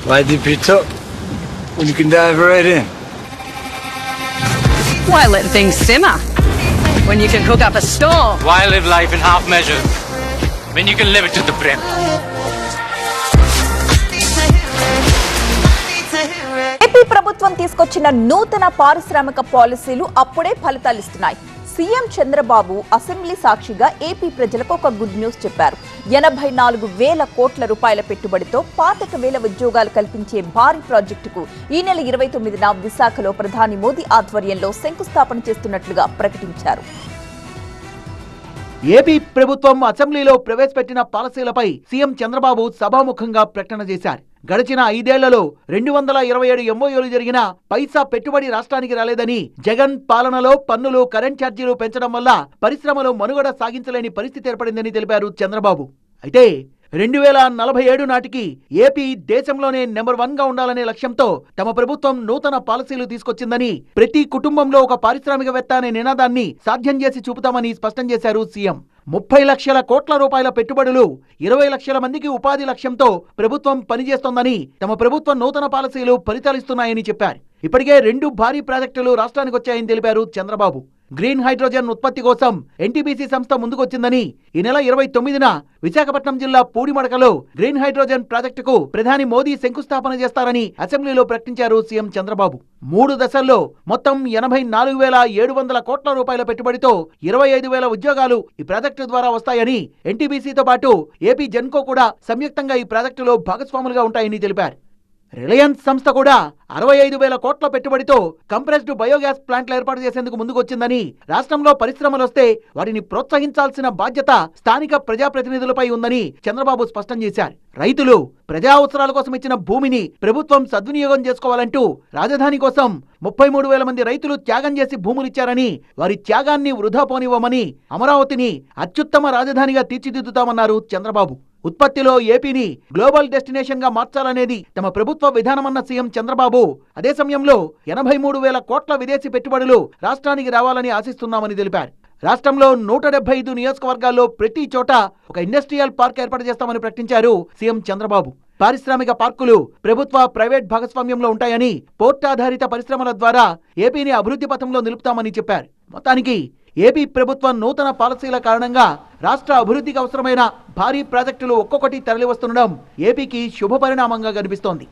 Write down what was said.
Why dip it up when you can dive right in? Why let things simmer when you can cook up a storm? Why live life in half measures when you can live it to the brim? AP ప్రభుత్వం తీసుకొచ్చిన నూతన పారిశ్రామిక పాలసీలు అప్పుడే ఫలితాలిస్తున్నాయి. CM Chandrababu assembly సాక్షిగా AP ప్రజలకు ఒక good news చెప్పారు. 84,000 కోట్ల రూపాయల పెట్టుబడితో 25,000 ఉద్యోగాలు కల్పించే భారీ ప్రాజెక్టుకు ఈ నెల 29న విశాఖలో ప్రధాని మోదీ ఆధ్వర్యంలో శంకుస్థాపన చేస్తున్నట్లుగా ప్రకటించారు. ఏపీ ప్రభుత్వం అసెంబ్లీలో ప్రవేశపెట్టిన పాలసీలపై సీఎం చంద్రబాబు సభాముఖంగా ప్రకటన చేశారు. గడిచిన 5 ఏళ్లలో 227 ఎంఓయూలు జరిగిన పైసా పెట్టుబడి రాష్ట్రానికి రాలేదని, జగన్ పాలనలో పన్నులు, కరెంట్ ఛార్జీలు పెంచడం వల్ల పరిశ్రమలు మనుగడ సాగించలేని పరిస్థితి ఏర్పడిందని తెలిపారు చంద్రబాబు. అయితే 2047 నాటికి ఏపీ దేశంలోనే నెంబర్ 1 గా ఉండాలనే లక్ష్యంతో తమ ప్రభుత్వం నూతన పాలసీలు తీసుకొచ్చిందని, ప్రతి కుటుంబంలో ఒక పారిశ్రామికవేత్త అనే నినాదాన్ని సాధ్యం చేసి చూపుతామని స్పష్టం చేశారు సీఎం. 30 లక్షల కోట్ల రూపాయల పెట్టుబడులు, 20 లక్షల మందికి ఉపాధి లక్ష్యంతో ప్రభుత్వం పనిచేస్తోందని, తమ ప్రభుత్వం నూతన పాలసీలు ఫలితాలిస్తున్నాయని చెప్పారు. ఇప్పటికే 2 భారీ ప్రాజెక్టులు రాష్ట్రానికి వచ్చాయని తెలిపారు చంద్రబాబు. గ్రీన్ హైడ్రోజన్ ఉత్పత్తి కోసం ఎన్టీపీసీ సంస్థ ముందుకొచ్చిందని, ఈ నెల 29న విశాఖపట్నం జిల్లా పూడిమడకలో గ్రీన్ హైడ్రోజన్ ప్రాజెక్టుకు ప్రధాని మోదీ శంకుస్థాపన చేస్తారని అసెంబ్లీలో ప్రకటించారు సీఎం చంద్రబాబు. 3 దశల్లో మొత్తం 84,700 కోట్ల రూపాయల పెట్టుబడితో 25,000 ఉద్యోగాలు ఈ ప్రాజెక్టు ద్వారా వస్తాయని, ఎన్టీపీసీతో పాటు ఏపీ జెన్కో కూడా సంయుక్తంగా ఈ ప్రాజెక్టులో భాగస్వాములుగా ఉంటాయని తెలిపారు. రిలయన్స్ సంస్థ కూడా 65,000 కోట్ల పెట్టుబడితో కంప్రెస్డ్ బయోగ్యాస్ ప్లాంట్లు ఏర్పాటు చేసేందుకు ముందుకొచ్చిందని, రాష్ట్రంలో పరిశ్రమలు వస్తే వాటిని ప్రోత్సహించాల్సిన బాధ్యత స్థానిక ప్రజాప్రతినిధులపై ఉందని చంద్రబాబు స్పష్టం చేశారు. రైతులు ప్రజా అవసరాల కోసం ఇచ్చిన భూమిని ప్రభుత్వం సద్వినియోగం చేసుకోవాలంటూ రాజధాని కోసం 33,000 మంది రైతులు త్యాగం చేసి భూములిచ్చారని, వారి త్యాగాన్ని వృధా పోనివ్వమని, అమరావతిని అత్యుత్తమ రాజధానిగా తీర్చిదిద్దుతామన్నారు చంద్రబాబు. ఉత్పత్తిలో ఏపీని గ్లోబల్ డెస్టినేషన్ గా మార్చాలనేది తమ ప్రభుత్వ విధానమన్న సీఎం చంద్రబాబు, అదే సమయంలో 83,000 కోట్ల విదేశీ పెట్టుబడులు రాష్ట్రానికి రావాలని ఆశిస్తున్నామని తెలిపారు. రాష్ట్రంలో 175 నియోజకవర్గాల్లో ప్రతి చోట ఒక ఇండస్ట్రియల్ పార్క్ ఏర్పాటు చేస్తామని ప్రకటించారు సీఎం చంద్రబాబు. పారిశ్రామిక పార్కులు ప్రభుత్వ, ప్రైవేట్ భాగస్వామ్యంలో ఉంటాయని, పోర్ట్ ఆధారిత పరిశ్రమల ద్వారా ఏపీని అభివృద్ధి పథంలో నిలుపుతామని చెప్పారు. మొత్తానికి ఏపీ ప్రభుత్వం నూతన పాలసీల కారణంగా రాష్ట్ర అభివృద్ధికి అవసరమైన భారీ ప్రాజెక్టులు ఒక్కొక్కటి తరలివస్తుండడం ఏపీకి శుభపరిణామంగా కనిపిస్తోంది.